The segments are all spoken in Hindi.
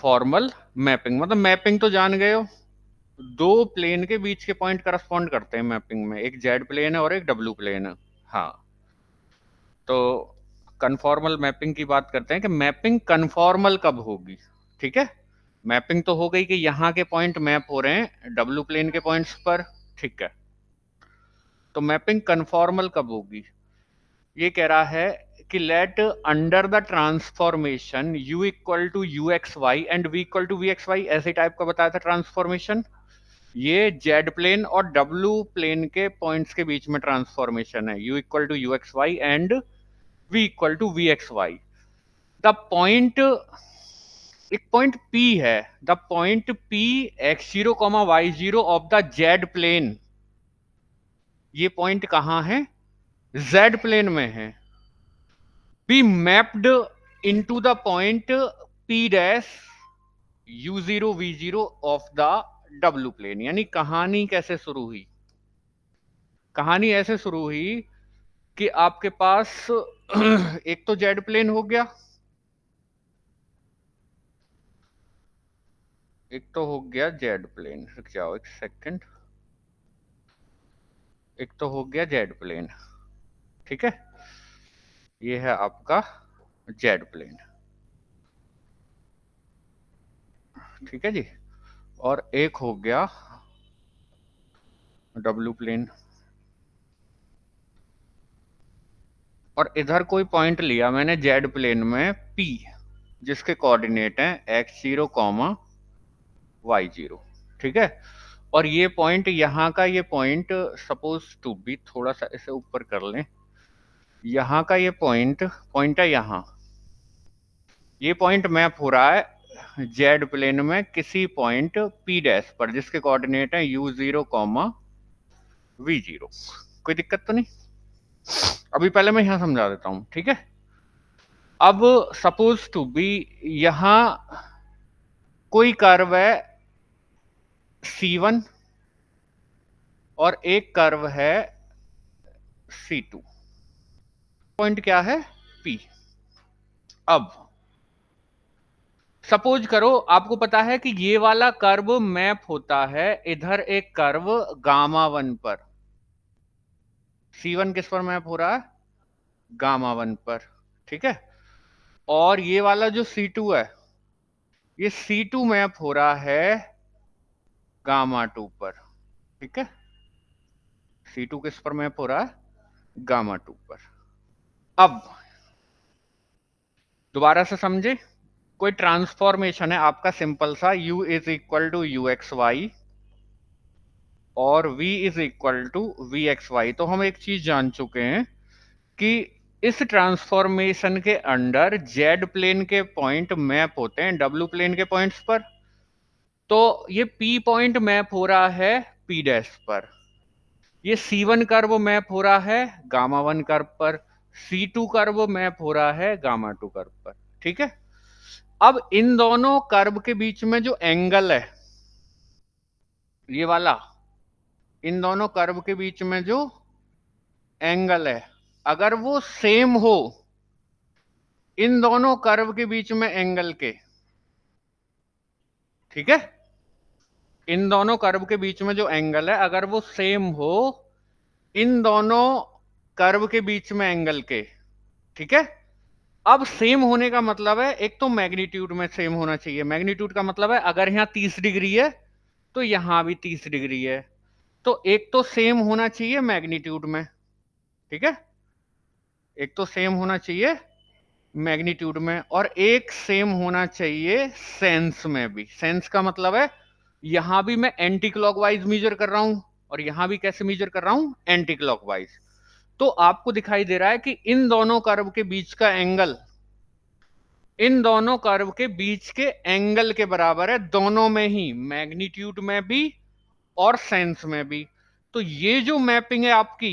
फॉर्मल मैपिंग मतलब मैपिंग तो जान गए हो, दो प्लेन के बीच के पॉइंट करस्पॉन्ड करते हैं मैपिंग में, एक जेड प्लेन है और एक डब्ल्यू प्लेन है। हाँ, तो कन्फॉर्मल मैपिंग की बात करते हैं कि मैपिंग कन्फॉर्मल कब होगी। ठीक है, मैपिंग तो हो गई कि यहाँ के पॉइंट मैप हो रहे हैं डब्ल्यू प्लेन के पॉइंट्स पर। ठीक है, तो मैपिंग कन्फॉर्मल कब होगी, ये कह रहा है कि let under the transformation u equal to u x y and v equal to v x y, ऐसे टाइप का बताया था ट्रांसफॉर्मेशन। ये जेड प्लेन और डब्ल्यू प्लेन के पॉइंट्स के बीच में ट्रांसफॉर्मेशन है, u equal to u x y and v equal to v x y. The point, एक पॉइंट P है, the point P x0 y0 of the z plane, ये पॉइंट कहां है, जेड प्लेन में है, be mapped into the point P dash u0 v0 of the डब्ल्यू प्लेन। यानी कहानी कैसे शुरू हुई, कहानी ऐसे शुरू हुई कि आपके पास एक तो जेड प्लेन हो गया, एक तो हो गया जेड प्लेन, रुक जाओ एक सेकंड, एक तो हो गया जेड प्लेन। ठीक है, ये है आपका जेड प्लेन। ठीक है जी, और एक हो गया डब्ल्यू प्लेन, और इधर कोई पॉइंट लिया मैंने जेड प्लेन में P, जिसके कोऑर्डिनेट हैं x0 y0। ठीक है, और ये पॉइंट यहाँ का, ये पॉइंट सपोज टू बी, थोड़ा सा इसे ऊपर कर लें, यहाँ का ये पॉइंट, पॉइंट है यहाँ, ये पॉइंट मैप हो रहा है जेड प्लेन में किसी पॉइंट P डैश पर, जिसके कोऑर्डिनेट है u0 v0। कोई दिक्कत तो नहीं, अभी पहले मैं यहाँ समझा देता हूँ। ठीक है, अब सपोज टू बी यहां कोई कर्व है C1 और एक कर्व है C2, पॉइंट क्या है P। अब सपोज करो आपको पता है कि ये वाला कर्व मैप होता है इधर एक कर्व गामा 1 पर, C1 किस पर मैप हो रहा है, गामा 1 पर। ठीक है, और ये वाला जो C2 है, ये C2 मैप हो रहा है गामा 2 पर। ठीक है, C2 किस पर मैप हो रहा है, गामा 2 पर। अब दोबारा से समझे, कोई ट्रांसफॉर्मेशन है आपका सिंपल सा, u is equal to u x y और v is equal to v x y. तो हम एक चीज जान चुके हैं कि इस ट्रांसफॉर्मेशन के अंडर जेड प्लेन के पॉइंट मैप होते हैं डब्ल्यू प्लेन के पॉइंट्स पर। तो ये P पॉइंट मैप हो रहा है P डैश पर, ये C1 कर्व मैप हो रहा है गामा 1 कर्व पर, C2 कर्व मैप हो रहा है गामा 2 कर्व पर। ठीक है, अब इन दोनों कर्व के बीच में जो एंगल है ये वाला, इन दोनों कर्व के बीच में जो एंगल है, अगर वो सेम हो इन दोनों कर्व के बीच में एंगल के, ठीक है, इन दोनों कर्व के बीच में जो एंगल है अगर वो सेम हो इन दोनों कर्व के बीच में एंगल के, ठीक है। अब सेम होने का मतलब है एक तो मैग्नीट्यूड में सेम होना चाहिए, मैग्नीट्यूड का मतलब है अगर यहाँ 30 डिग्री है तो यहां भी 30 डिग्री है, तो एक तो सेम होना चाहिए मैग्नीट्यूड में। ठीक है, एक तो सेम होना चाहिए मैग्नीट्यूड में और एक सेम होना चाहिए सेंस में भी। सेंस का मतलब है यहां भी मैं एंटी क्लॉकवाइज मेजर कर रहा हूं और यहां भी कैसे मेजर कर रहा हूं, एंटी क्लॉकवाइज। तो आपको दिखाई दे रहा है कि इन दोनों कर्व के बीच का एंगल इन दोनों कर्व के बीच के एंगल के बराबर है, दोनों में ही, मैग्नीट्यूड में भी और सेंस में भी। तो ये जो मैपिंग है आपकी,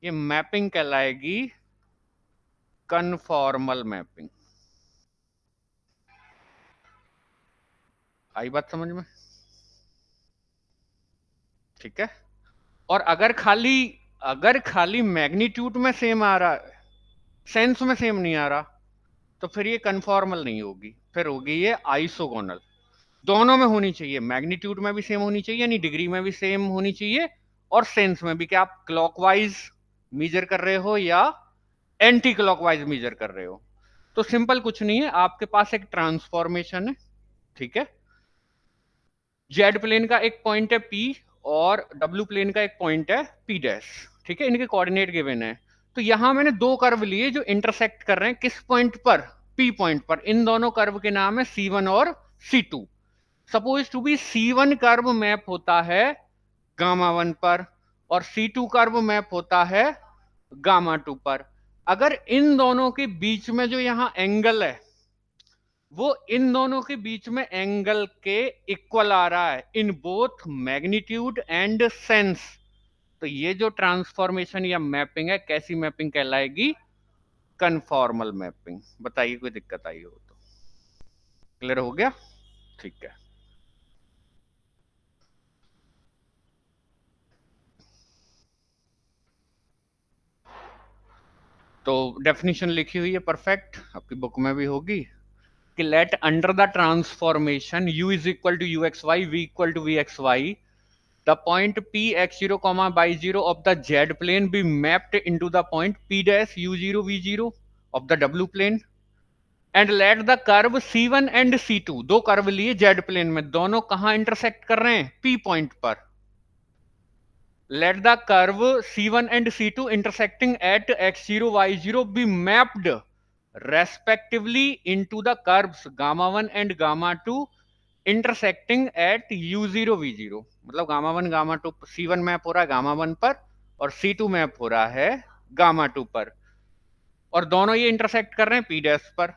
ये मैपिंग कहलाएगी कन्फॉर्मल मैपिंग। आई बात समझ में? ठीक है, और अगर खाली मैग्नीट्यूड में सेम आ रहा है, सेंस में सेम नहीं आ रहा, तो फिर ये कन्फॉर्मल नहीं होगी, फिर होगी ये आइसोगोनल। दोनों में होनी चाहिए, मैग्नीट्यूड में भी सेम होनी चाहिए, यानी डिग्री में भी सेम होनी चाहिए, और सेंस में भी, कि आप क्लॉकवाइज मेजर कर रहे हो या एंटी क्लॉकवाइज मेजर कर रहे हो। तो सिंपल कुछ नहीं है, आपके पास एक ट्रांसफॉर्मेशन है, ठीक है, जेड प्लेन का एक पॉइंट है पी और डब्ल्यू प्लेन का एक पॉइंट है पी डैश, ठीक है, इनके कोऑर्डिनेट गिवन है। तो यहां मैंने दो कर्व लिए जो इंटरसेक्ट कर रहे हैं किस पॉइंट पर, पी पॉइंट पर। इन दोनों कर्व के नाम है C1 और C2। Suppose to be C1 curve map होता है गामा 1 पर और C2 कर्व मैप होता है गामा 2 पर। अगर इन दोनों के बीच में जो यहां एंगल है वो इन दोनों के बीच में एंगल के इक्वल आ रहा है in both magnitude and sense, तो ये जो ट्रांसफॉर्मेशन या मैपिंग है कैसी मैपिंग कहलाएगी, कन्फॉर्मल मैपिंग। बताइए कोई दिक्कत आई हो तो। क्लियर हो गया, ठीक है। तो डेफिनेशन लिखी हुई है परफेक्ट, आपकी बुक में भी होगी, कि let under the transformation u is equal to u x y, v equal to v x y, the point p x0 comma y0 of the z plane be mapped into the point p dash u0 v0 of the w plane, and let the curve c1 and c2, दो कर्व लिए z plane में, दोनों कहां इंटरसेक्ट कर रहे हैं, p पॉइंट पर। let the curve c1 and c2 intersecting at x0 y0 be mapped respectively into the curves gamma 1 and gamma 2 intersecting at u0 v0, मतलब गामा 1 गामा 2, c1 मैप हो रहा है गामा 1 पर और c2 मैप हो रहा है गामा 2 पर, और दोनों ये इंटरसेक्ट कर रहे हैं p डैश पर।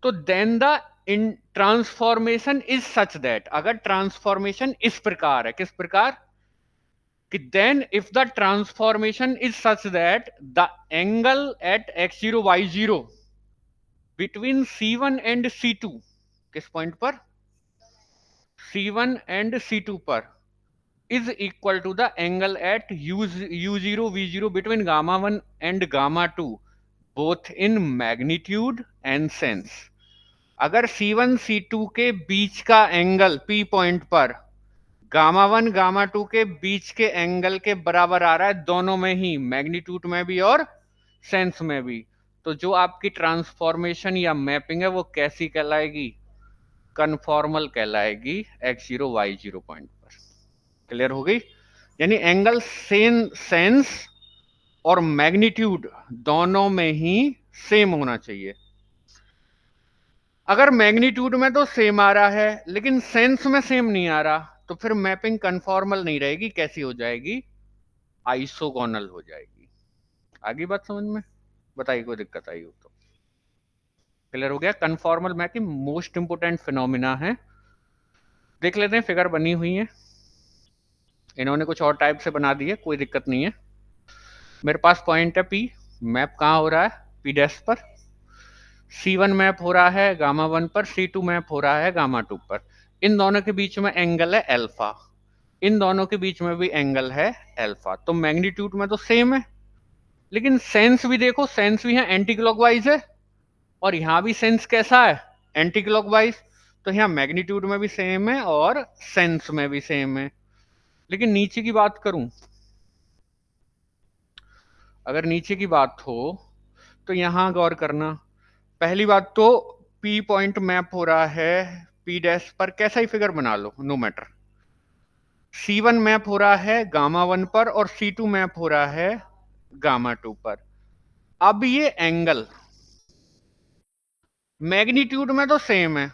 तो then the in transformation is such that, अगर ट्रांसफॉर्मेशन इस प्रकार है, किस प्रकार, कि then if the transformation is such that the angle at x0 y0 between c1 and c2, किस पॉइंट पर, C1 and C2 पर, is equal to the angle at u0 v0 between gamma 1 and gamma 2 both in magnitude and sense। अगर C1 C2 के बीच का एंगल P पॉइंट पर गामा 1 गामा 2 के बीच के एंगल के बराबर आ रहा है, दोनों में ही, मैग्नीट्यूड में भी और सेंस में भी, तो जो आपकी ट्रांसफॉर्मेशन या मैपिंग है वो कैसी कहलाएगी, कन्फॉर्मल कहलाएगी x0 y0 पॉइंट पर। क्लियर हो गई, यानी एंगल सेंस और मैग्नीट्यूड दोनों में ही सेम होना चाहिए। अगर मैग्नीट्यूड में तो सेम आ रहा है लेकिन सेंस में सेम नहीं आ रहा, तो फिर मैपिंग कन्फॉर्मल नहीं रहेगी, कैसी हो जाएगी, आइसोगोनल हो जाएगी। आगे बात समझ में, बताइए कोई दिक्कत आई हो तो। क्लियर हो गया, conformal mapping most important phenomena है। देख लेते हैं, फिगर बनी हुई है, इन्होंने कुछ और टाइप से बना दी है, कोई दिक्कत नहीं है। मेरे पास पॉइंट है पी, मैप कहाँ हो रहा है, पी डैश पर, C1 मैप हो रहा है गामा 1 पर, C2 मैप हो रहा है गामा 2 पर। इन दोनों के बीच में एंगल है अल्फा, इन दोनों के बीच में भी एंगल है अल्फा, तो मैग्नीट्यूड में तो सेम है, लेकिन सेंस भी देखो, सेंस भी यहाँ एंटी क्लॉकवाइज है और यहाँ भी सेंस कैसा है, एंटी क्लॉकवाइज। तो यहाँ मैग्नीट्यूड में भी सेम है और सेंस में भी सेम है। लेकिन नीचे की बात करूं, अगर नीचे की बात हो तो यहां गौर करना, पहली बात तो P पॉइंट मैप हो रहा है P डैश पर, कैसा ही फिगर बना लो नो मैटर। C1 मैप हो रहा है गामा 1 पर और C2 मैप हो रहा है गामा 2 पर। अब ये एंगल मैग्नीट्यूड में तो सेम है,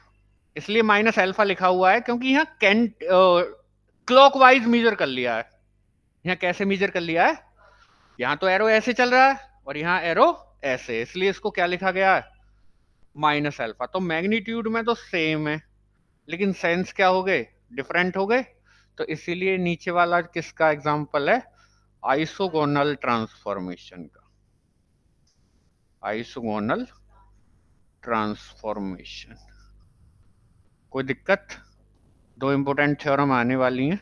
इसलिए माइनस अल्फा लिखा हुआ है, क्योंकि यहाँ क्लॉकवाइज मेजर कर लिया है। यहाँ कैसे मेजर कर लिया है, यहाँ तो एरो ऐसे चल रहा है और यहाँ एरो ऐसे, इसलिए इसको क्या लिखा गया है, माइनस अल्फा। तो मैग्नीट्यूड में तो सेम है लेकिन सेंस क्या हो गए, डिफरेंट हो गए, तो इसीलिए नीचे वाला किसका एग्जांपल है, आइसोगोनल ट्रांसफॉर्मेशन का, आइसोगोनल ट्रांसफॉर्मेशन। कोई दिक्कत, दो इंपोर्टेंट थ्योरम आने वाली हैं।